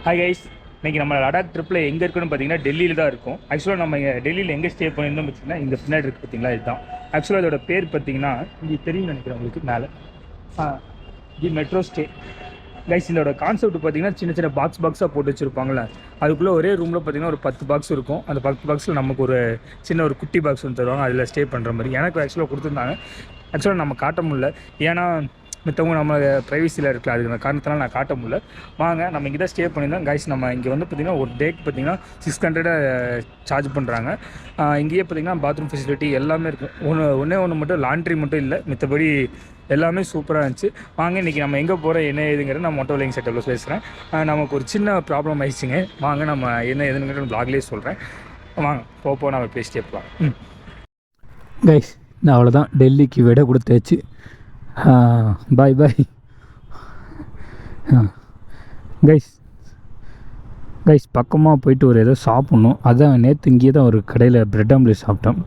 Hi guys, இன்றைக்கி நம்ம லடாக் ட்ரிப்பில் எங்கே இருக்குன்னு பார்த்தீங்கன்னா டெல்லியில் தான் இருக்கும். ஆக்சுவலாக நம்ம இங்கே டெல்லியில் எங்கே ஸ்டே பண்ணியிருந்தோம் பார்த்தீங்கன்னா இந்த பின்னாடி இருக்குது பார்த்தீங்களா, இதுதான். ஆக்சுவலாக அதோட பேர் பார்த்தீங்கன்னா இங்கே தெரியும் நினைக்கிறேன் உங்களுக்கு மேலே. தி மெட்ரோ ஸ்டே கைஸ். இதோட கான்செப்ட் பார்த்தீங்கன்னா சின்ன சின்ன பாக்ஸாக போட்டு வச்சுருப்பாங்களே, அதுக்குள்ளே ஒரே ரூமில் பார்த்தீங்கன்னா ஒரு 10 பாக்ஸ் இருக்கும். அந்த 10 பாக்ஸில் நமக்கு ஒரு சின்ன ஒரு குட்டி பாக்ஸ் வந்து தருவாங்க, அதில் ஸ்டே பண்ணுற மாதிரி. எனக்கு ஆக்சுவலாக கொடுத்துருந்தாங்க. ஆக்சுவலாக நம்ம காட்ட முடியல, ஏன்னா மித்தவங்க நம்ம ப்ரைவசியில் இருக்கலாம். அதுக்கு காரணத்தினால நான் காட்ட முடியல. வாங்க, நம்ம இங்கே தான் ஸ்டே பண்ணியிருந்தோம் கைஸ். நம்ம இங்கே வந்து பார்த்திங்கன்னா ஒரு டேக்கு பார்த்திங்கன்னா 600 சார்ஜ் பண்ணுறாங்க. இங்கேயே பார்த்திங்கன்னா பாத்ரூம் ஃபெசிலிட்டி எல்லாமே இருக்குது. ஒன்று மட்டும் லாண்ட்ரி மட்டும் இல்லை, மித்தபடி எல்லாமே சூப்பராக இருந்துச்சு. வாங்க, இன்றைக்கி நம்ம எங்கே போகிறோம் என்ன ஏதுங்கிறது நான் மொட்டை விலைங்க செட்டப்பில் பேசுகிறேன். நமக்கு ஒரு சின்ன ப்ராப்ளம் ஆயிடுச்சுங்க. வாங்க, நம்ம என்ன ஏதுங்கிறது ப்ளாக்லேயே சொல்கிறேன். வாங்க போக நம்ம பேசிட்டே போகலாம். கைஸ், நான் அவ்வளோதான், டெல்லிக்கு விட கொடுத்தாச்சு. பாய் பாய் கைஸ். பக்கமாக போயிட்டு ஒரு ஏதோ சாப்பிட்ணும். அதான் நேற்று இங்கேயே தான் ஒரு கடையில் ப்ரெட் ஆம்லேட் சாப்பிட்டோம்.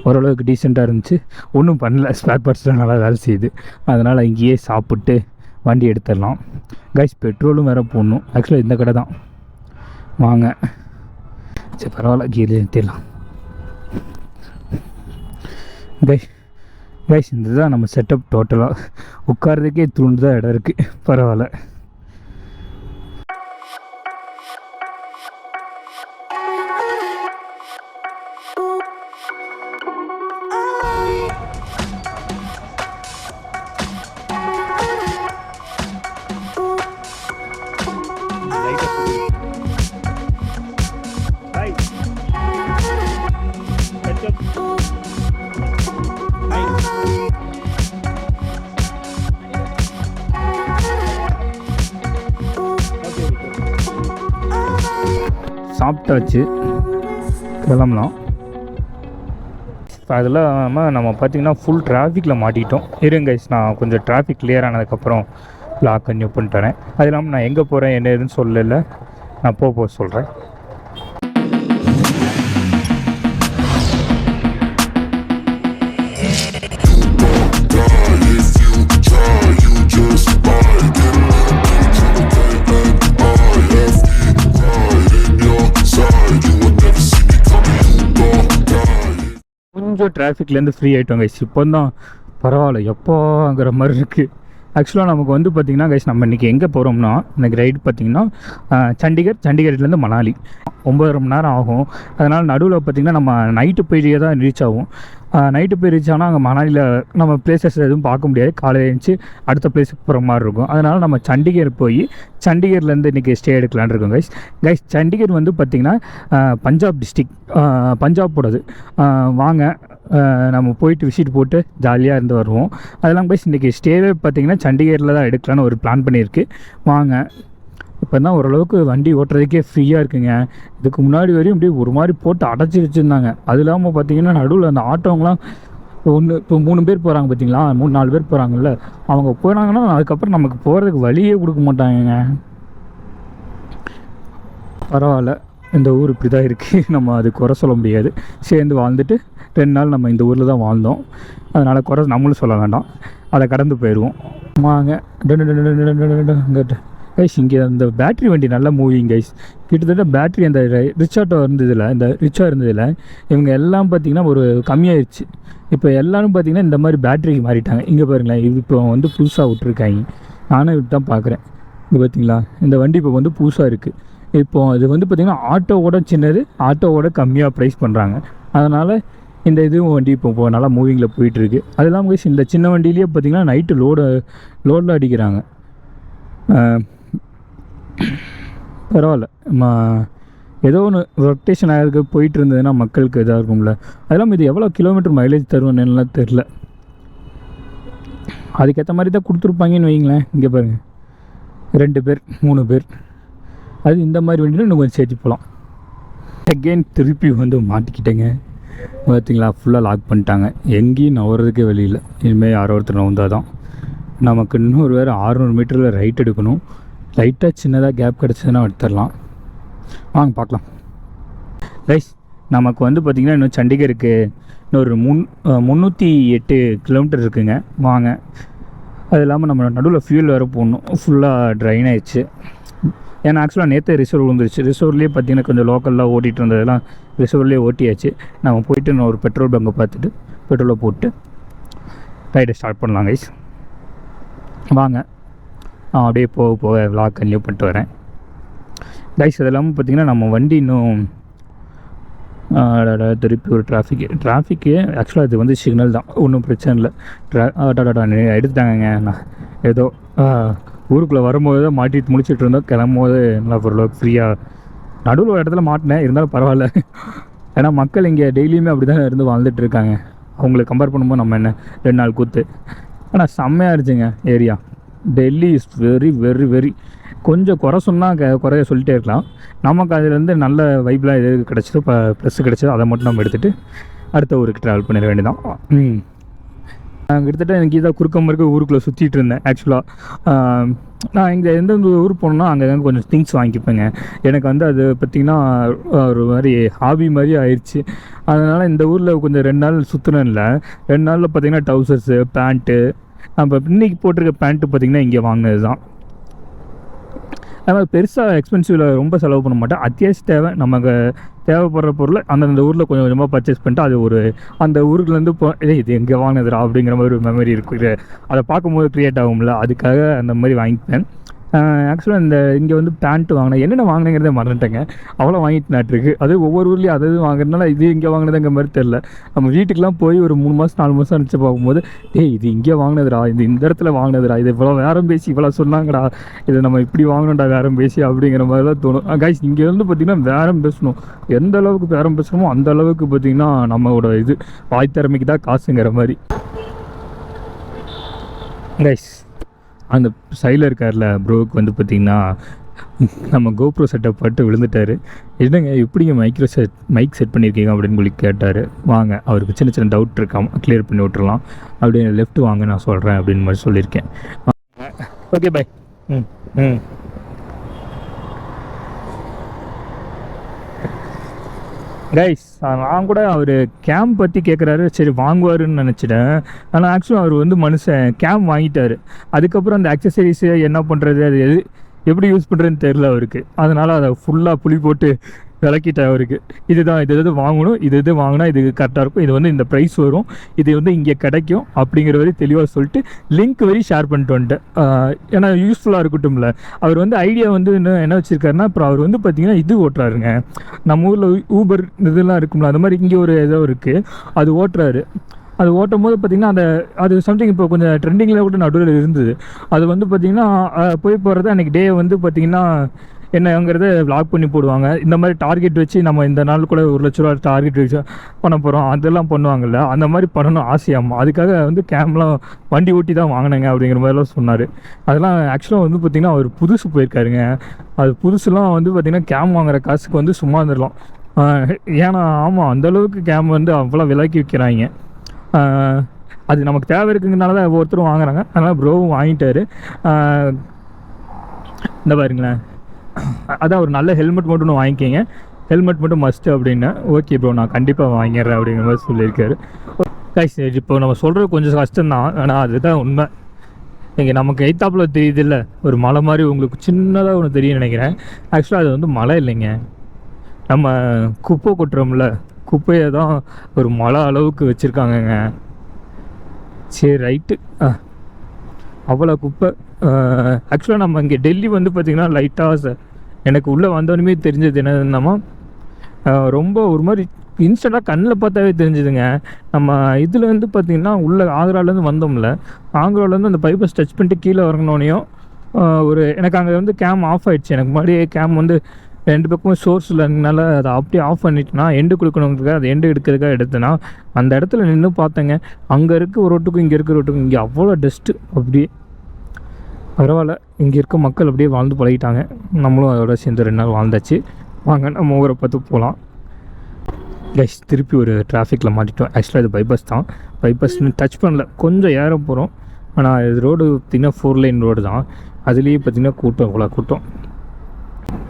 ஓரளவுக்கு டீசெண்டாக இருந்துச்சு. ஒன்றும் பண்ணல, ஸ்பேர் பார்ட்ஸ்லாம் நல்லா வேலை செய்யுது. அதனால் இங்கேயே சாப்பிட்டு வண்டி எடுத்துடலாம் கைஸ். பெட்ரோலும் வேறு போடணும். ஆக்சுவலாக இந்த கடை தான். வாங்க, சரி பரவாயில்ல, கீழே நிறுத்திடலாம் கைஸ். இந்த தான் நம்ம செட்டப். டோட்டலாக உட்காரதுக்கே தூண்டு தான் இடம் இருக்குது. பரவாயில்ல. சாப்பிட்டாச்சு, கிளம்பலாம். அதில் நம்ம பார்த்திங்கன்னா ஃபுல் டிராஃபிக்கில் மாட்டிக்கிட்டோம். இருங்க கைஸ், நான் கொஞ்சம் டிராஃபிக் கிளியர் ஆனதுக்கப்புறம் லாக் கன்யூ பண்ணிட்டேன். அது இல்லாமல் நான் எங்கே போகிறேன் என்ன ஏதுன்னு சொல்லலை, நான் போக சொல்கிறேன். கொஞ்சம் டிராஃபிக்லேருந்து ஃப்ரீ ஆகிட்டோம் கைஸ். இப்போ தான் பரவாயில்ல, எப்போங்கிற மாதிரி இருக்குது. ஆக்சுவலாக நமக்கு வந்து பார்த்திங்கன்னா கைஸ், நம்ம இன்றைக்கி எங்கே போகிறோம்னா, இன்றைக்கி ரைடு பார்த்திங்கன்னா சண்டிகர்லேருந்து மணாலி 9 மணி நேரம் ஆகும். அதனால் நடுவில் பார்த்திங்கன்னா நம்ம நைட்டு போய் தான் ரீச் ஆகும். நைட்டு போய் ரீச் ஆனால் அங்கே மணாலியில் நம்ம பிளேசஸ் எதுவும் பார்க்க முடியாது. காலையில் எழுந்துச்சி அடுத்த பிளேஸுக்கு போகிற மாதிரி இருக்கும். அதனால் நம்ம சண்டிகர் போய் சண்டிகர்லேருந்து இன்றைக்கி ஸ்டே எடுக்கலான்னு இருக்கோம் கைஸ். சண்டிகர் வந்து பார்த்திங்கன்னா பஞ்சாப் டிஸ்ட்ரிக், பஞ்சாப்போடது. வாங்க, நம்ம போயிட்டு விசிட் போட்டு ஜாலியாக இருந்து வருவோம். அதெல்லாம் கைஸ், இன்றைக்கி ஸ்டேவே பார்த்திங்கன்னா சண்டிகரில் தான் எடுக்கலான்னு ஒரு பிளான் பண்ணியிருக்கு. வாங்க, இப்போ தான் ஓரளவுக்கு வண்டி ஓட்டுறதுக்கே ஃப்ரீயாக இருக்குங்க. இதுக்கு முன்னாடி வரையும் அப்படியே ஒரு மாதிரி போட்டு அடைச்சி வச்சுருந்தாங்க. அது இல்லாமல் பார்த்திங்கன்னா நடுவில் அந்த ஆட்டோங்களாம் இப்போ 3 பேர் போகிறாங்க பார்த்தீங்களா, 3-4 பேர் போகிறாங்கல்ல, அவங்க போனாங்கன்னா அதுக்கப்புறம் நமக்கு போகிறதுக்கு வழியே கொடுக்க மாட்டாங்கங்க. பரவாயில்ல, இந்த ஊர் இப்படி தான் இருக்குது, நம்ம அது குறை சொல்ல முடியாது. சேர்ந்து வாழ்ந்துட்டு 2 நாள் நம்ம இந்த ஊரில் தான் வாழ்ந்தோம். அதனால் குறை நம்மளும் சொல்ல வேண்டாம், அதை கடந்து போயிடுவோம். வாங்க கைஸ். இங்கே அந்த பேட்ரி வண்டி நல்லா மூவிங் கைஸ். கிட்டத்தட்ட பேட்ரி அந்த ரிச்சாட்டோ இருந்ததில்ல, இந்த ரிச்சாக இருந்ததில்ல, இவங்க எல்லாம் பார்த்திங்கன்னா ஒரு கம்மியாயிடுச்சு. இப்போ எல்லோரும் பார்த்திங்கன்னா இந்த மாதிரி பேட்ரிக்கு மாறிட்டாங்க. இங்கே பாருங்களேன், இது இப்போ வந்து புதுசாக விட்ருக்காங்க. நானும் இப்படி தான் பார்க்குறேன். இங்கே பார்த்திங்களா, இந்த வண்டி இப்போ வந்து புதுசாக இருக்குது. இப்போது இது வந்து பார்த்திங்கன்னா ஆட்டோவோட சின்னது, ஆட்டோவோட கம்மியாக ப்ரைஸ் பண்ணுறாங்க. அதனால் இந்த இதுவும் வண்டி இப்போ நல்லா மூவிங்கில் போயிட்டுருக்கு. அது இல்லாமல் கைஸ், இந்த சின்ன வண்டியிலேயே பார்த்திங்கன்னா நைட்டு லோடில் அடிக்கிறாங்க. பரவாயில்ல, ஏதோ ஒன்று ரொட்டேஷன் ஆகிருக்கு போயிட்டு இருந்ததுன்னா மக்களுக்கு இதாக இருக்கும்ல. அதெல்லாம் இது எவ்வளோ கிலோமீட்டர் மைலேஜ் தருவேன்னுலாம் தெரில. அதுக்கேற்ற மாதிரி தான் கொடுத்துருப்பாங்கன்னு வைங்களேன். இங்கே பாருங்கள், 2 பேர் 3 பேர். அது இந்த மாதிரி வண்டியில் இன்னும் கொஞ்சம் சேர்த்து போகலாம். அகெயின் திருப்பி வந்து மாட்டிக்கிட்டேங்க. பார்த்திங்களா, ஃபுல்லாக லாக் பண்ணிட்டாங்க. எங்கேயும் நவறதுக்கே வெளியில். இனிமேல் யாரோ ஒருத்தர் நவந்தால் தான். நமக்கு இன்னொரு வேறு 600 மீட்டரில் ரைட் எடுக்கணும். லைட்டாக சின்னதாக கேப் கிடச்சதுன்னா எடுத்துடலாம். வாங்க பார்க்கலாம் கைஸ். நமக்கு வந்து பார்த்திங்கன்னா இன்னும் சண்டிகருக்கு இன்னொரு 308 கிலோமீட்டர் இருக்குங்க. வாங்க, அது இல்லாமல் நம்ம நடுவில் ஃபியூல் வேறு போடணும். ஃபுல்லாக ட்ரைன் ஆயிடுச்சு. ஏன்னா ஆக்சுவலாக நேற்று ரிசர்வ் வந்துருச்சு. ரிசர்வ்லேயே பார்த்தீங்கன்னா கொஞ்சம் லோக்கலில் ஓட்டிகிட்டு இருந்ததெல்லாம் ரிசர்வ்லேயே ஓட்டியாச்சு. நம்ம போயிட்டு நான் ஒரு பெட்ரோல் பங்கை பார்த்துட்டு பெட்ரோலை போட்டு ரைடை ஸ்டார்ட் பண்ணலாம் கைஸ். வாங்க நான் அப்படியே போக போக விளாக் கன்டினியூ பண்ணிட்டு வரேன் கைஸ். அது இல்லாமல் பார்த்தீங்கன்னா நம்ம வண்டி இன்னும் திருப்பி ஒரு டிராஃபிக்கு ஆக்சுவலாக இது வந்து சிக்னல் தான், ஒன்றும் பிரச்சனை இல்லை. எடுத்துட்டாங்கங்க. நான் ஏதோ ஊருக்குள்ளே வரும்போது தான் மாட்டிட்டு முடிச்சுட்டு இருந்தோம். கிளம்பும்போது நல்லா ஓரளவுக்கு ஃப்ரீயாக நடுவில் ஒரு இடத்துல மாட்டினேன், இருந்தாலும் பரவாயில்ல. ஏன்னா மக்கள் இங்கே டெய்லியுமே அப்படி தான் இருந்து வாழ்ந்துட்டு இருக்காங்க. அவங்களை கம்பேர் பண்ணும்போது நம்ம என்ன 2 நாள் கூத்து. ஆனால் செம்மையாக இருந்துச்சுங்க area. Delhi is very very very கொஞ்சம் குறை சொன்னால் குறைய சொல்லிட்டே இருக்கலாம். நமக்கு அதுலேருந்து நல்ல வைப்லாம் எது கிடச்சிதோ இப்போ ப்ளஸ் கிடச்சதோ அதை மட்டும் நம்ம எடுத்துகிட்டு அடுத்த ஊருக்கு ட்ராவல் பண்ணிட வேண்டியதான். கிட்டத்தட்ட எனக்கு இதாக குறுக்க மறுக்க ஊருக்குள்ளே சுற்றிட்டு இருந்தேன். ஆக்சுவலாக நான் இங்கே எந்தெந்த ஊர் போனோன்னா அங்கே கொஞ்சம் திங்ஸ் வாங்கிப்பேங்க. எனக்கு வந்து அது பார்த்திங்கன்னா ஒரு மாதிரி ஹாபி மாதிரி ஆயிடுச்சு. அதனால் இந்த ஊரில் கொஞ்சம் 2 நாள் சுற்றுனேன். இல்லை 2 நாளில் பார்த்திங்கன்னா டவுசர்ஸு பேண்ட்டு, நம்ம இன்றைக்கி போட்டிருக்க பேண்ட்டு பார்த்திங்கன்னா இங்கே வாங்கினது தான். அது மாதிரி பெருசாக எக்ஸ்பென்சிவில் ரொம்ப செலவு பண்ண மாட்டேன். அத்தியாவசிய தேவை நமக்கு தேவைப்படுற பொருளை அந்தந்த ஊரில் கொஞ்சம் கொஞ்சமாக பர்ச்சேஸ் பண்ணிட்டு அது ஒரு அந்த ஊருக்குலேருந்து இது எங்கே வாங்கினதுரா அப்படிங்கிற மாதிரி ஒரு மெமரி இருக்குது. அதை பார்க்கும்போது க்ரியேட் ஆகும்ல, அதுக்காக அந்த மாதிரி வாங்கிப்பேன். ஆக்சுவலாக இந்த இங்கே வந்து பேண்ட்டு வாங்கினேன். என்னென்ன வாங்கினேங்கிறதே மறந்துட்டேங்க. அவ்வளோ வாங்கிட்டு நாட்டிருக்கு. அது ஒவ்வொரு ஊர்லேயும் அது வாங்குறதுனால இது இங்கே வாங்கினதுங்கிற மாதிரி தெரில. நம்ம வீட்டுக்கெலாம் போய் ஒரு 3 மாதம் 4 மாதம் அனுப்பிச்சு பார்க்கும்போது இது இங்கே வாங்கினதுடா, இது இந்த இடத்துல வாங்கினதுடா, இது இவ்வளோ வேறம் பேசி இவ்வளோ சொன்னாங்கடா, இதை நம்ம இப்படி வாங்கணும்டா வேறம் பேசி அப்படிங்கிற மாதிரிலாம் தோணும். கைஸ் இங்கே வந்து பார்த்திங்கன்னா வேறம் பேசணும். எந்த அளவுக்கு வேறம் பேசணுமோ அந்த அளவுக்கு பார்த்திங்கன்னா நம்மளோட இது வாய் திறமைக்கு தான் காசுங்கிற மாதிரி. கைஸ் அந்த சைடில் இருக்கார்ல ப்ரோவுக்கு வந்து பார்த்திங்கன்னா நம்ம கோப்ரோ செட்டப் போட்டு விழுந்துட்டார். என்னங்க எப்படிங்க மைக் செட் பண்ணியிருக்கீங்க அப்படின்னு சொல்லி கேட்டார். வாங்க அவருக்கு சின்ன சின்ன டவுட் இருக்காம கிளியர் பண்ணி விட்டுறலாம். அப்படியே லெஃப்ட் வாங்க நான் சொல்கிறேன் அப்படின்னு மாதிரி சொல்லியிருக்கேன். Okay bye. கைஸ் நான் கூட அவர் கேம் பற்றி கேட்குறாரு, சரி வாங்குவாருன்னு நினச்சிட்டேன். ஆனால் ஆக்சுவலாக அவர் வந்து மனுஷன் கேம் வாங்கிட்டார். அதுக்கப்புறம் அந்த அக்சசரிஸு என்ன பண்ணுறது, அது எப்படி யூஸ் பண்ணுறதுன்னு தெரில அவருக்கு. அதனால் அதை ஃபுல்லாக புளி போட்டு விளக்கிட்டேன் அவருக்கு. இது வாங்கணும், இது வாங்கினா இது கரெக்டாக இருக்கும், இது வந்து இந்த ப்ரைஸ் வரும், இது வந்து இங்கே கிடைக்கும் அப்படிங்கிற வரை தெளிவாக சொல்லிட்டு லிங்க் வரை ஷேர் பண்ணிட்டு வந்துட்டேன். ஏன்னா யூஸ்ஃபுல்லாக இருக்கட்டும்ல. அவர் வந்து ஐடியா வந்து என்ன வச்சுருக்காருன்னா, அப்புறம் அவர் வந்து பார்த்திங்கன்னா இது ஓட்டுறாருங்க. நம்ம ஊரில் ஊபர் இதெல்லாம் இருக்கும்ல, அந்த மாதிரி இங்கே ஒரு ஏதோ இருக்குது, அது ஓட்டுறாரு. அது ஓட்டும் போது பார்த்திங்கன்னா அது சம்திங் இப்போ கொஞ்சம் ட்ரெண்டிங்கில் கூட நடுவில் இருந்தது. அது வந்து பார்த்திங்கன்னா போய் போகிறது அன்றைக்கி டே வந்து பார்த்திங்கன்னா என்னங்கிறத வ்ளாக் பண்ணி போடுவாங்க. இந்த மாதிரி டார்கெட் வச்சு நம்ம இந்த நாள் கூட 1 லட்ச ரூபா டார்கெட் வச்சு பண்ண போகிறோம், அதெல்லாம் பண்ணுவாங்கள்ல, அந்த மாதிரி பண்ணணும் ஆசையாமா. அதுக்காக வந்து கேம்லாம் வண்டி ஓட்டி தான் வாங்கினேங்க அப்படிங்கிற மாதிரிலாம் சொன்னார். அதெல்லாம் ஆக்சுவலாக வந்து பார்த்திங்கன்னா அவர் புதுசு போயிருக்காருங்க. அது புதுசுலாம் வந்து பார்த்திங்கன்னா கேம் வாங்குற காசுக்கு வந்து சும்மா இருந்துடலாம். ஏன்னா ஆமாம் அந்தளவுக்கு கேம் வந்து அவ்வளோ விலைக்கு விற்கிறாங்க. அது நமக்கு தேவை இருக்குங்கிறனால தான் ஒவ்வொருத்தரும் வாங்குறாங்க. அதனால் ப்ரோவும் வாங்கிட்டார். இந்த பாருங்களேன், அதான் ஒரு நல்ல ஹெல்மெட் மட்டும் ஒன்று வாங்கிக்கிங்க, ஹெல்மெட் மட்டும் மஸ்ட்டு அப்படின்னு. ஓகே ப்ரோ நான் கண்டிப்பாக வாங்கிடுறேன் அப்படிங்கிற மாதிரி சொல்லியிருக்காரு. கைஸ் இப்போ நம்ம சொல்கிறது கொஞ்சம் கஷ்டம்தான், ஆனால் அதுதான் உண்மை. இங்கே நமக்கு எய்த்தாப்பில் தெரியுது இல்லை, ஒரு மலை மாதிரி உங்களுக்கு சின்னதாக ஒன்று தெரியும் நினைக்கிறேன். ஆக்சுவலாக அது வந்து மலை இல்லைங்க, நம்ம குப்பை கொட்டுறோம்ல, குப்பையை தான் ஒரு மலை அளவுக்கு வச்சுருக்காங்கங்க. சரி ரைட்டு, அவ்வளோ குப்பை. ஆக்சுவலாக நம்ம இங்கே டெல்லி வந்து பார்த்திங்கன்னா லைட்டாக எனக்கு உள்ளே வந்தோடனே தெரிஞ்சது என்னதுன்னா, ரொம்ப ஒரு மாதிரி இன்ஸ்டண்ட்டாக கண்ணில் பார்த்தாவே தெரிஞ்சுதுங்க. நம்ம இதில் வந்து பார்த்திங்கன்னா உள்ளே ஆக்ராலேருந்து வந்தோம்ல, ஆக்ராலேருந்து அந்த பைப்பை டச் பண்ணிட்டு கீழே இறங்கினோனையும் ஒரு எனக்கு அங்கே வந்து கேம் ஆஃப் ஆகிடுச்சு. எனக்கு முன்னாடியே கேம் வந்து 2 பக்கமும் சோர்ஸில் இருந்தனால அதை அப்படியே ஆஃப் பண்ணிட்டுனா எண்டு கொடுக்கணுங்கிறதுக்காக அது எண்டு எடுக்கிறதுக்காக எடுத்தேன்னா அந்த இடத்துல நின்று பார்த்தேங்க. அங்கே இருக்க ஒரு ரோட்டுக்கும் இங்கே இருக்கிற ரோட்டுக்கும் இங்கே அவ்வளோ டஸ்ட்டு. அப்படியே பரவாயில்ல, இங்கே இருக்க மக்கள் அப்படியே வாழ்ந்து பழகிட்டாங்க. நம்மளும் அதோட சேர்ந்து 2 நாள் வாழ்ந்தாச்சு. வாங்க நம்ம ஊரை பார்த்து போகலாம். கைஸ் திருப்பி ஒரு டிராஃபிக்கில் மாட்டிட்டோம். ஆக்சுவலாக இது பைபாஸ் தான், பைபாஸ்ன்னு டச் பண்ணல, கொஞ்சம் ஏற போகிறோம். ஆனால் இது ரோடு பார்த்திங்கன்னா 4 லைன் ரோடு தான். அதுலேயே பார்த்திங்கன்னா கூட்டம், இவ்வளோ கூட்டம்.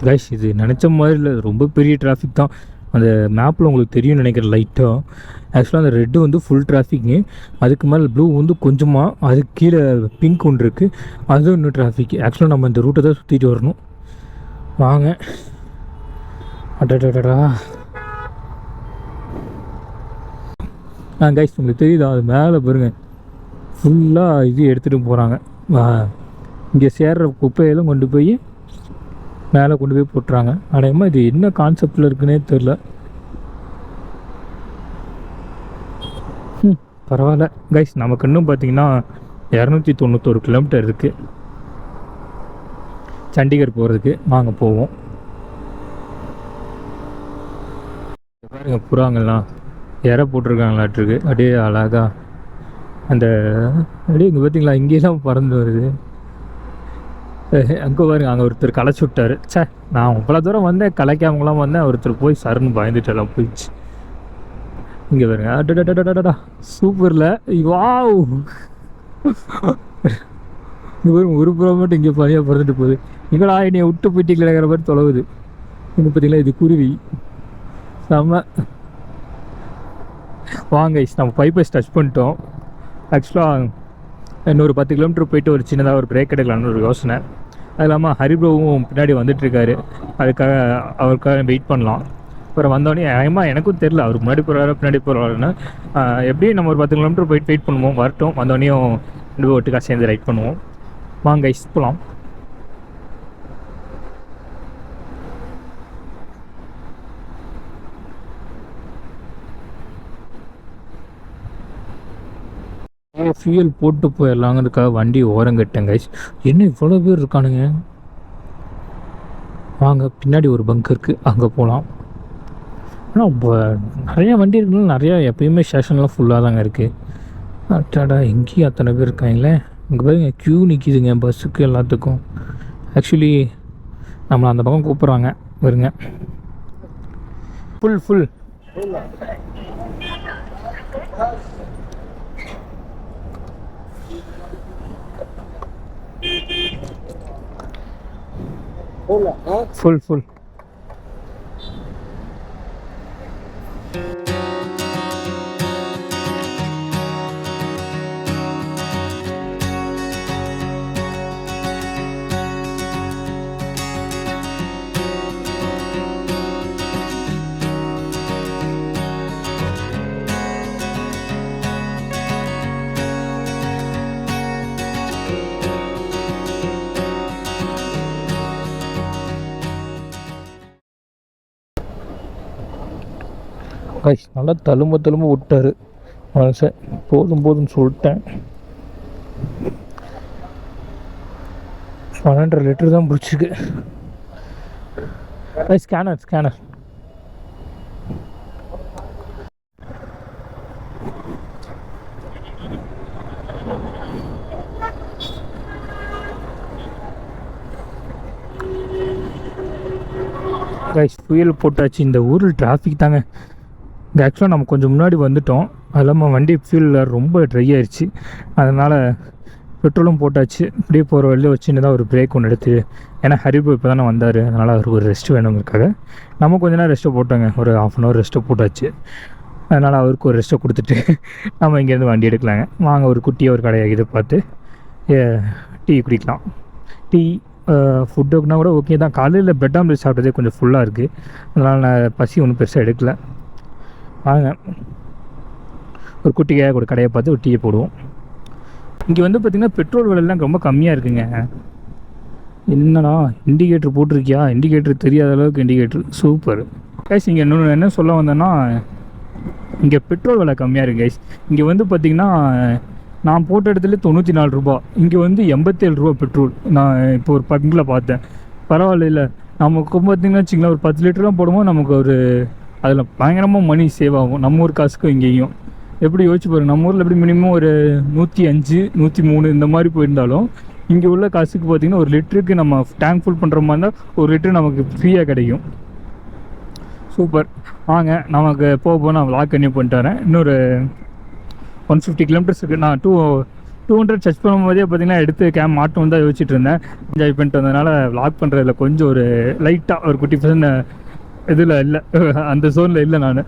கைஸ் இது நினச்ச மாதிரி இல்லை, ரொம்ப பெரிய டிராஃபிக் தான். அந்த மேப்பில் உங்களுக்கு தெரியும்னு நினைக்கிறேன் லைட்டாக. ஆக்சுவலாக அந்த ரெட்டு வந்து ஃபுல் டிராஃபிக்கு, அதுக்கு மேலே ப்ளூ வந்து கொஞ்சமாக, அதுக்கு கீழே பிங்க் ஒன்று இருக்குது, அது இன்னும் டிராஃபிக். ஆக்சுவலாக நம்ம இந்த ரூட்டை தான் சுற்றிட்டு வரணும். வாங்க. அடடடா கைஸ் உங்களுக்கு தெரியுதா, அது மேலே பாருங்க ஃபுல்லாக இது எடுத்துகிட்டு போகிறாங்க. இங்கே சேர்ற குப்பையெல்லாம் கொண்டு போய் மேலே கொண்டு போய் போட்டுறாங்க. அடையமா இது என்ன கான்செப்டில் இருக்குன்னே தெரில. பரவாயில்ல கைஸ், நமக்கு இன்னும் பார்த்தீங்கன்னா 291 கிலோமீட்டர் இருக்குது சண்டிகர் போகிறதுக்கு. வாங்க போவோம். பாருங்க புறாங்கள்லாம் இற போட்டிருக்காங்களாட்டிருக்கு. அப்படியே அழகா அந்த அப்படியே இங்கே பார்த்தீங்களா, இங்கேயெல்லாம் பறந்து வருது. அங்கே பாருங்க, அங்கே ஒருத்தர் களைச்சி விட்டார். சே, நான் இவ்வளோ தூரம் வந்தேன், கலைக்காமங்களாம் வந்தேன், ஒருத்தர் போய் சருன்னு பயந்துட்டு எல்லாம் போயிடுச்சு. இங்கே பாருங்க, அடடடடடா சூப்பரில் வாவ். இங்கே பாருங்க, ஒரு புறம் மட்டும் இங்கே பனியாக பறந்துட்டு போகுது. இங்கடா என்னையை விட்டு போயிட்டீங்கிற மாதிரி தொலைவுது. இங்கே பார்த்தீங்களா, இது குருவி செம்ம. வாங்க நம்ம பைப்பஸ் டச் பண்ணிட்டோம். ஆக்சுவலாக இன்னொரு 10 கிலோமீட்டர் போயிட்டு ஒரு சின்னதாக ஒரு பிரேக் எடுக்கலாம்னு ஒரு யோசனை. அது இல்லாமல் ஹரிப்ரோவும் பின்னாடி வந்துட்டுருக்காரு, அதுக்காக அவருக்காக வெயிட் பண்ணலாம். அப்புறம் வந்தோடனே எனக்கும் தெரில அவர் முன்னாடி போகிறாரு பின்னாடி போகிறாருன்னு. எப்படியும் நம்ம ஒரு 10 கிலோமீட்டர் போயிட்டு வெயிட் பண்ணுவோம், வரட்டும். வந்தோடனையும் ரெண்டு ஒட்டுக்காக சேர்ந்து ரைட் பண்ணுவோம். வாங்க போகலாம். ஃபியூயல் போட்டு போயிடலாங்கிறதுக்காக வண்டி ஓரம் கட்டேன் கைஸ். என்ன இவ்வளோ பேர் இருக்கானுங்க. வாங்க பின்னாடி ஒரு பங்க் இருக்குது, அங்கே போகலாம். ஆனால் இப்போ நிறையா வண்டி இருக்குனால நிறையா எப்பயுமே ஸ்டேஷன்லாம் ஃபுல்லாக தாங்க இருக்குது. அட்டாடா எங்கேயும் அத்தனை பேர் இருக்காங்களே. இங்கே பாருங்க க்யூ நிற்கிதுங்க பஸ்ஸுக்கு எல்லாத்துக்கும். ஆக்சுவலி நம்மளை அந்த பக்கம் கூப்பிட்றாங்க வருங்க. Full full full full guys. நல்லா தழும்ப விட்டார் மனுஷன். போதும்னு சொல்லிட்டேன். 12.5 லிட்டர் தான் பிடிச்சிருக்கு. ஸ்கேனர் கைஸ் ஃபியூயல் போட்டாச்சு. இந்த ஊரில் டிராஃபிக் தாங்க. இந்த ஆக்சுவலாக நம்ம கொஞ்சம் முன்னாடி வந்துட்டோம். அது இல்லாமல் வண்டி ஃபியூல் ரொம்ப ட்ரை ஆயிடுச்சு. அதனால் பெட்ரோலும் போட்டாச்சு. இப்படியே போகிற வழியில் ஒரு சின்னதாக ஒரு பிரேக் ஒன்று எடுத்து, ஏன்னா ஹரிபு இப்போ தானே வந்தார், அதனால் அவருக்கு ஒரு ரெஸ்ட் வேணுங்கிறதுக்காக நம்ம கொஞ்ச நேரம் ரெஸ்ட்டை போட்டோங்க. ஒரு 1/2 hour ரெஸ்ட்டை போட்டாச்சு. அதனால் அவருக்கு ஒரு ரெஸ்ட்டை கொடுத்துட்டு நம்ம இங்கேருந்து வண்டி எடுக்கலாங்க. வாங்க ஒரு குட்டியாக ஒரு கடையாக இதை பார்த்து டீ குடிக்கலாம். டீ ஃபுட்டுக்குனா கூட ஓகே தான். காலையில் பிரெட் ஆம்லேட் சாப்பிட்டதே கொஞ்சம் ஃபுல்லாக இருக்குது, அதனால் நான் பசி ஒன்றும் பெருசாக எடுக்கலை. வாங்க ஒரு குட்டியாக ஒரு கடையை பார்த்து ஒரு டீயை போடுவோம். இங்கே வந்து பார்த்திங்கன்னா பெட்ரோல் விலைலாம் ரொம்ப கம்மியாக இருக்குங்க. என்னடா இண்டிகேட்டர் போட்டிருக்கியா? இண்டிகேட்டர் தெரியாத அளவுக்கு இண்டிகேட்டர் சூப்பர் கைஸ். இங்கே இன்னொன்று என்ன சொல்ல வந்தேன்னா, இங்கே பெட்ரோல் விலை கம்மியாக இருக்குது கைஸ். இங்கே வந்து பார்த்திங்கன்னா நான் போட்ட இடத்துல 94 ரூபா, இங்கே வந்து 87 ரூபா பெட்ரோல். நான் இப்போ ஒரு பங்கில் பார்த்தேன். பரவாயில்ல. நமக்கு பார்த்திங்கன்னா வச்சிங்களேன், ஒரு 10 லிட்டர்லாம் போடும்போது நமக்கு ஒரு அதில் பயங்கரமாக மணி சேவ் ஆகும். நம்ம ஊர் காசுக்கும் இங்கேயும் எப்படி யோசிச்சு பாருங்கள். நம்ம ஊரில் எப்படி மினிமம் ஒரு 105 103 இந்த மாதிரி போயிருந்தாலும், இங்கே உள்ள காசுக்கு பார்த்திங்கன்னா ஒரு லிட்டருக்கு நம்ம டேங்க் ஃபுல் பண்ணுற மாதிரி இருந்தால் ஒரு லிட்டர் நமக்கு ஃப்ரீயாக கிடைக்கும். சூப்பர். வாங்க நமக்கு போக நான் வ்ளாக் கன்டினியூ பண்ணிட்டு வரேன். இன்னொரு 150 கிலோமீட்டர்ஸ் இருக்குது. நான் 200 சர்ச் பண்ணும்போதே பார்த்திங்கன்னா எடுத்து மாட்டோம் தான் யோசிச்சுட்டு இருந்தேன். என்ஜாய் பண்ணிட்டு வந்ததுனால வ்ளாக் பண்ணுறதுல கொஞ்சம் ஒரு லைட்டாக ஒரு 50% இதில் இல்லை, அந்த ஜோனில் இல்லை. நான்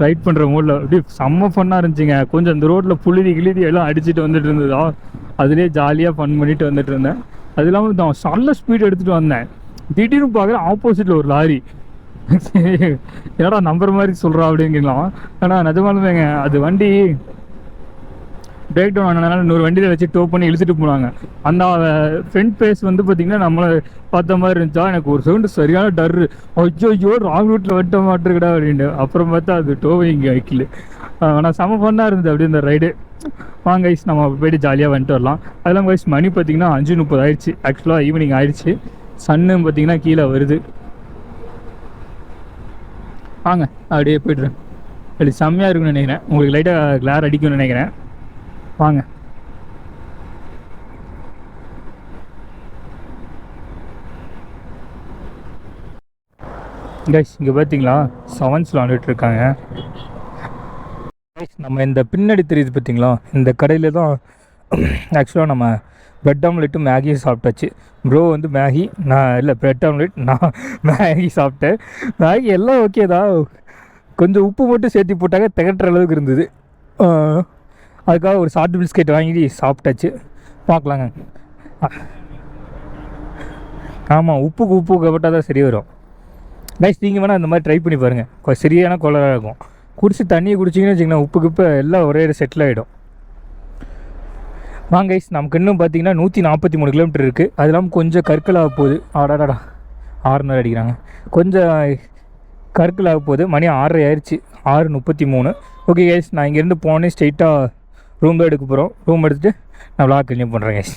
ரைட் பண்ணுற மூடில் அப்படியே செம்ம ஃபன்னாக இருந்துச்சுங்க. கொஞ்சம் அந்த ரோட்டில் புழுதி கிழுதி எல்லாம் அடிச்சுட்டு வந்துட்டு இருந்ததா, அதுலேயே ஜாலியாக ஃபன் பண்ணிட்டு வந்துட்டு இருந்தேன். அது இல்லாமல் நான் நல்ல ஸ்பீடு எடுத்துகிட்டு வந்தேன். திடீர்னு பார்க்குறேன் ஆப்போசிட்டில் ஒரு லாரி. என்னடா நம்பர் மாதிரி சொல்கிறா அப்படிங்கலாம். ஆனால் நிஜமாலுமேங்க அது வண்டி பிரேக் டவுன் ஆனதுனால இன்னொரு வண்டியில் வச்சு டோ பண்ணி இழுத்துட்டு போனாங்க. அந்த ஃப்ரண்ட் பேஸ் வந்து பார்த்திங்கன்னா நம்மளை பார்த்த மாதிரி இருந்துச்சா. எனக்கு ஒரு செகண்ட் சரியான டர்ரு, ஐயோ ராங் ரூட்டில் வெட்ட மாட்டிருக்கடா அப்படின்ட்டு. அப்புறம் பார்த்தா அது டோவை இங்கே வைக்கல. ஆனால் செம ஃபன்னாக இருந்தது அப்படி இந்த ரைடு. வாங்க கைஸ் நம்ம போய்ட்டு ஜாலியாக வந்துட்டு வரலாம். அதெல்லாம் கைஸ் மணி பார்த்திங்கன்னா 5:30 ஆயிடுச்சு. ஆக்சுவலாக ஈவினிங் ஆயிடுச்சு. சன்னு பார்த்திங்கன்னா கீழே வருது. வாங்க அப்படியே போய்ட்டுறேன். அப்படி செம்மையாக இருக்குன்னு நினைக்கிறேன். உங்களுக்கு லைட்டாக கிளார் அடிக்கும்னு நினைக்கிறேன். வாங்க. கைஸ் இங்கே பார்த்தீங்களா செவன்ஸ் விளாண்டுட்டு இருக்காங்க. நம்ம இந்த பின்னாடி தெரியுது பார்த்தீங்களா, இந்த கடையில் தான் ஆக்சுவலாக நம்ம ப்ரெட் ஆம்லெட்டு மேகியும் சாப்பிட்டாச்சு. ப்ரோ வந்து மேகி, நான் இல்லை ப்ரெட் ஆம்லெட், நான் மேகி சாப்பிட்டேன். மேகி எல்லாம் ஓகே தான், கொஞ்சம் உப்பு மட்டும் சேர்த்து போட்டாங்க திகட்டுற அளவுக்கு இருந்தது. அதுக்காக ஒரு சால்ட் பிஸ்கெட் வாங்கி சாப்பிட்டாச்சு. பார்க்கலாங்க. ஆமாம், உப்புக்கு உப்பு போட்டால் தான் சரி வரும். கைஸ் நீங்கள் வேணால் இந்த மாதிரி ட்ரை பண்ணி பாருங்கள், சரியான கொலராக இருக்கும். குடிச்சு தண்ணியை குடிச்சிங்கன்னு வச்சிங்கன்னா உப்புக்கு இப்போ எல்லாம் ஒரே செட்டில் ஆகிடும். வாங்க கைஸ், நமக்கு இன்னும் பார்த்தீங்கன்னா 143 கிலோமீட்டர் இருக்குது. அது இல்லாமல் கொஞ்சம் கற்களாக போகுது. ஆடாடா 6 அடிக்கிறாங்க. கொஞ்சம் கற்களாக போகுது. மணி 6:30 ஆயிடுச்சு, 6:33. ஓகே கைஸ், நான் இங்கேருந்து போனேன் ஸ்ட்ரெயிட்டாக ரூம் தான் எடுக்க போகிறோம். ரூம் எடுத்துகிட்டு நான் விளாக் கண்டினியூ பண்ணுறேன் கைஸ்.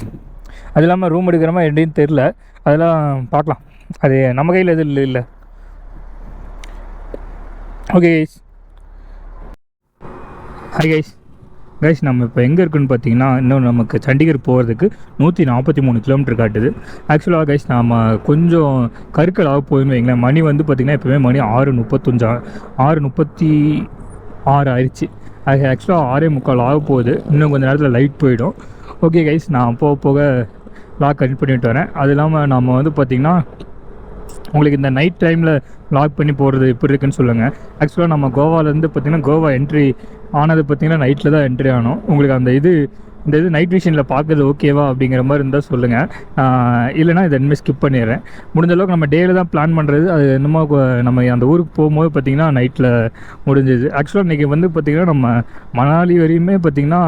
அது இல்லாமல் ரூம் எடுக்கிற மாதிரி எப்படின்னு தெரில, அதெல்லாம் பார்க்கலாம். அது நம்ம கையில் எதுவும் இல்லை. Okay guys. ஹாய் கைஸ், நம்ம இப்போ எங்கே இருக்குன்னு பார்த்தீங்கன்னா, இன்னும் நமக்கு சண்டிகர் போகிறதுக்கு 143 கிலோமீட்டர் காட்டுது. ஆக்சுவலாக கைஸ் நம்ம கொஞ்சம் கருக்களாக போயின்னு வைங்களேன். மணி வந்து பார்த்திங்கன்னா எப்போவுமே மணி 6:35 ஆயிடுச்சு. அது ஆக்சுவலாக 6:45 ஆக போகுது. இன்னும் கொஞ்சம் நேரத்தில் லைட் போயிடும். ஓகே கைஸ், நான் போக லாக் கனெக்ட் பண்ணிட்டு வரேன். அது இல்லாமல் நம்ம வந்து பார்த்திங்கன்னா உங்களுக்கு இந்த நைட் டைமில் லாக் பண்ணி போடுறது எப்படி இருக்குன்னு சொல்லுங்கள். ஆக்சுவலாக நம்ம கோவாலேருந்து பார்த்திங்கன்னா கோவா என்ட்ரி ஆனது பார்த்திங்கன்னா நைட்டில் தான் என்ட்ரி ஆனோம். உங்களுக்கு அந்த இது நைட் விஷனில் பார்க்குறது ஓகேவா அப்படிங்கிற மாதிரி இருந்தால் சொல்லுங்கள். இல்லைனா இதை இனிமேல் ஸ்கிப் பண்ணிடுறேன். முடிஞ்ச அளவுக்கு நம்ம டேயில் தான் பிளான் பண்ணுறது. அது என்னமோ நம்ம அந்த ஊருக்கு போகும்போது பார்த்திங்கன்னா நைட்டில் முடிஞ்சுது. ஆக்சுவலாக இன்றைக்கி வந்து பார்த்திங்கன்னா நம்ம மணாலி வரையுமே பார்த்திங்கன்னா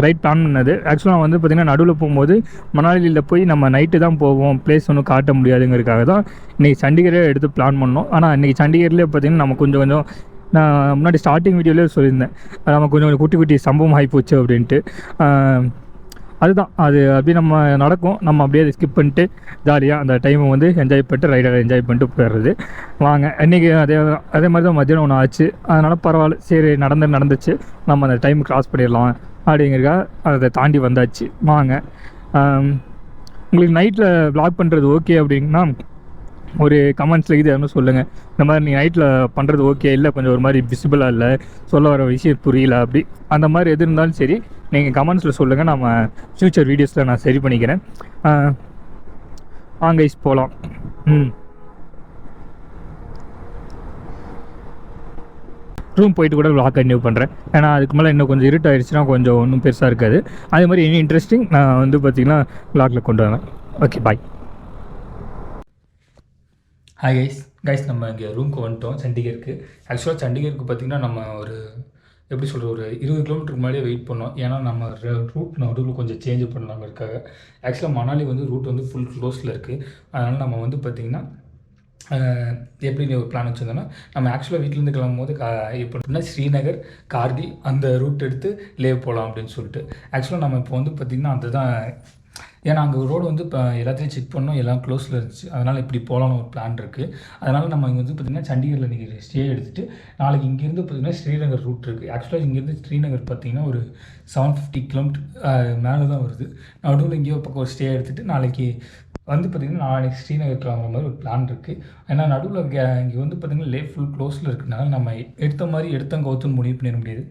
ரைட் பிளான் பண்ணது. ஆக்சுவலாக வந்து பார்த்திங்கன்னா நடுவில் போகும்போது மணாலியில் போய் நம்ம நைட்டு தான் போவோம், பிளேஸ் ஒன்றும் காட்ட முடியாதுங்கிறதுக்காக தான் இன்றைக்கி சண்டிகரே எடுத்து பிளான் பண்ணோம். ஆனால் இன்றைக்கி சண்டிகர்லேயே பார்த்திங்கன்னா நம்ம கொஞ்சம் நான் முன்னாடி ஸ்டார்டிங் வீடியோலேயே சொல்லியிருந்தேன், நம்ம கொஞ்சம் குட்டி சம்பவம் ஆகிப்போச்சு அப்படின்ட்டு. அதுதான் அது அப்படி நம்ம நடக்கும். நம்ம அப்படியே அதை ஸ்கிப் பண்ணிட்டு ஜாலியாக அந்த டைமை வந்து என்ஜாய் பண்ணிட்டு ரைடை என்ஜாய் பண்ணிட்டு போயிடுறது. வாங்க, இன்றைக்கி அதே மாதிரி தான் மத்தியானம் ஒன்று ஆச்சு. அதனால் பரவாயில்ல, சரி நடந்துச்சு, நம்ம அந்த டைம் கிராஸ் பண்ணிடலாம் அப்படிங்கிறக்காக அதை தாண்டி வந்தாச்சு. வாங்க, உங்களுக்கு நைட்டில் வ்ளாக் பண்ணுறது ஓகே அப்படின்னா ஒரு கமெண்ட்ஸில் இது யாரும் சொல்லுங்கள். இந்த மாதிரி நீங்கள் நைட்டில் பண்ணுறது ஓகே, இல்லை கொஞ்சம் ஒரு மாதிரி விசிபிளாக இல்லை, சொல்ல வர விஷயம் புரியல, அப்படி அந்த மாதிரி எது இருந்தாலும் சரி நீங்கள் கமெண்ட்ஸில் சொல்லுங்கள். நம்ம ஃப்யூச்சர் வீடியோஸில் நான் சரி பண்ணிக்கிறேன். வாங்க கைஸ் போகலாம். ரூம் போயிட்டு கூட வ்ளாக் கண்டினியூ பண்ணுறேன். ஏன்னா அதுக்கு மேலே இன்னும் கொஞ்சம் இருட்டாயிடுச்சுன்னா கொஞ்சம் ஒன்றும் பெருசாக இருக்காது. அதே மாதிரி எனி இன்ட்ரெஸ்டிங் நான் வந்து பார்த்திங்கன்னா வ்ளாகில் கொண்டு வரேன். ஓகே, பாய். ஹாய் கைஸ், நம்ம இங்கே ரூமுக்கு வந்துட்டோம் சண்டிகருக்கு. ஆக்சுவலாக சண்டிகருக்கு பார்த்திங்கன்னா நம்ம ஒரு எப்படி சொல்கிற ஒரு 20 கிலோமீட்டருக்கு முன்னாடியே வெயிட் பண்ணோம். ஏன்னா நம்ம ரூட் நடுவில் கொஞ்சம் சேஞ்ச் பண்ணலாங்கிறதுக்காக. ஆக்சுவலாக மணாலி வந்து ரூட் வந்து ஃபுல் க்ளோஸில் இருக்குது. அதனால் நம்ம வந்து பார்த்திங்கன்னா எப்படி ஒரு பிளான் வச்சுருந்தோன்னா, நம்ம ஆக்சுவலாக வீட்டிலேருந்து கிளம்பும்போது எப்படின்னா ஸ்ரீநகர், கார்கில் அந்த ரூட் எடுத்து லேவ் போகலாம் அப்படின்னு சொல்லிட்டு. ஆக்சுவலாக நம்ம இப்போ வந்து பார்த்திங்கன்னா அதுதான், ஏன்னா அங்கே ரோடு வந்து இப்போ எல்லாத்தையும் செக் பண்ணோம், எல்லாம் க்ளோஸில் இருந்துச்சு. அதனால் இப்படி போகலான்னு ஒரு பிளான் இருக்குது. அதனால் நம்ம இங்கே வந்து பார்த்திங்கன்னா சண்டிகரில் இன்றைக்கி ஸ்டே எடுத்துகிட்டு நாளைக்கு இங்கேருந்து பார்த்திங்கன்னா ஸ்ரீநகர் ரூட் இருக்குது. ஆக்சுவலாக இங்கேருந்து ஸ்ரீநகர் பார்த்திங்கன்னா ஒரு 750 கிலோமீட்டர் மேலே தான் வருது. நடுவில் இங்கேயோ பக்கம் ஒரு ஸ்டே எடுத்துகிட்டு நாளைக்கு வந்து பார்த்திங்கன்னா நாளைக்கு ஸ்ரீநகர் கிளம்புற மாதிரி ஒரு பிளான் இருக்குது. ஏன்னா நடுவில் இங்கே வந்து பார்த்திங்கன்னா லே ஃபுல் க்ளோஸில் இருக்கிறதுனால நம்ம எடுத்தங்கவுத்துன்னு முடிவு பண்ணிட முடியாது.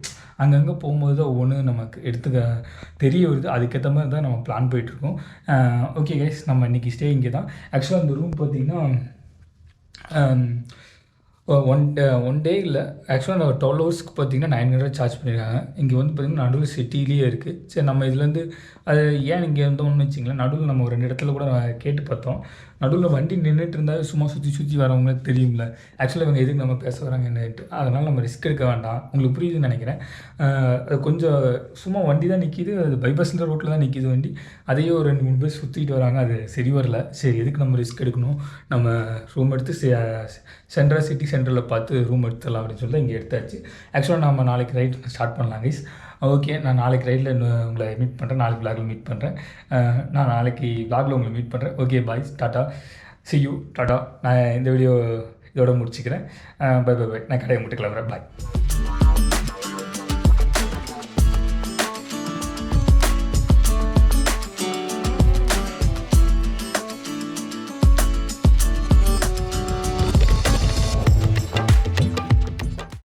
அங்கங்கே போகும்போது தான் ஒவ்வொன்று நமக்கு எடுத்துக்க தெரிய வருது. அதுக்கேற்ற மாதிரி தான் நம்ம பிளான் போயிட்டுருக்கோம். ஓகே கைஸ், நம்ம இன்றைக்கி ஸ்டே இங்கே தான். ஆக்சுவலாக அந்த ரூம் பார்த்திங்கன்னா ஒன் டே இல்லை, ஆக்சுவலாக நான் 12 ஹவர்ஸ்க்கு பார்த்தீங்கன்னா 900 சார்ஜ் பண்ணியிருக்காங்க. இங்கே வந்து பார்த்திங்கன்னா நடுவில் சிட்டிலேயே இருக்குது. சரி நம்ம இதுலேருந்து அது ஏன் இங்கே இருந்தோம்னு வச்சிங்களேன், நடுவில் நம்ம ஒரு 2 இடத்துல கூட கேட்டு பார்த்தோம். நடுவில் வண்டி நின்றுட்டு இருந்தால் சும்மா சுற்றி சுற்றி வரவங்களுக்கு தெரியும்ல, ஆக்சுவலாக இவங்க எதுக்கு நம்ம பேச வராங்கன்னுட்டு. அதனால் நம்ம ரிஸ்க் எடுக்க வேண்டாம். உங்களுக்கு புரியுதுன்னு நினைக்கிறேன். அது கொஞ்சம் சும்மா வண்டி தான் நிற்கிது, அது பைபாஸில் ரோட்டில் தான் நிற்கிது வண்டி. அதையே ஒரு 2-3 பேர் சுற்றிட்டு வராங்க, அது சரி வரல. சரி எதுக்கு நம்ம ரிஸ்க் எடுக்கணும், நம்ம ரூம் எடுத்து சிட்டி சென்டரில் பார்த்து ரூம் எடுத்துடலாம் அப்படின்னு சொல்லி இங்கே எடுத்தாச்சு. ஆக்சுவலாக நம்ம நாளைக்கு ரைட் ஸ்டார்ட் பண்ணலாம் கைஸ். ஓகே, நான் நாளைக்கு ரைட்டில் உங்களை மீட் பண்ணுறேன், நாளைக்கு விளாகில் மீட் பண்ணுறேன். நான் நாளைக்கு விளாகில் உங்களை மீட் பண்ணுறேன். Okay boys, tata, see you, tata. நான் இந்த வீடியோ இதோட முடிச்சுக்கிறேன். Bye bye bye. நான் கடையை மட்டும் கிளம்புறேன். பாய்.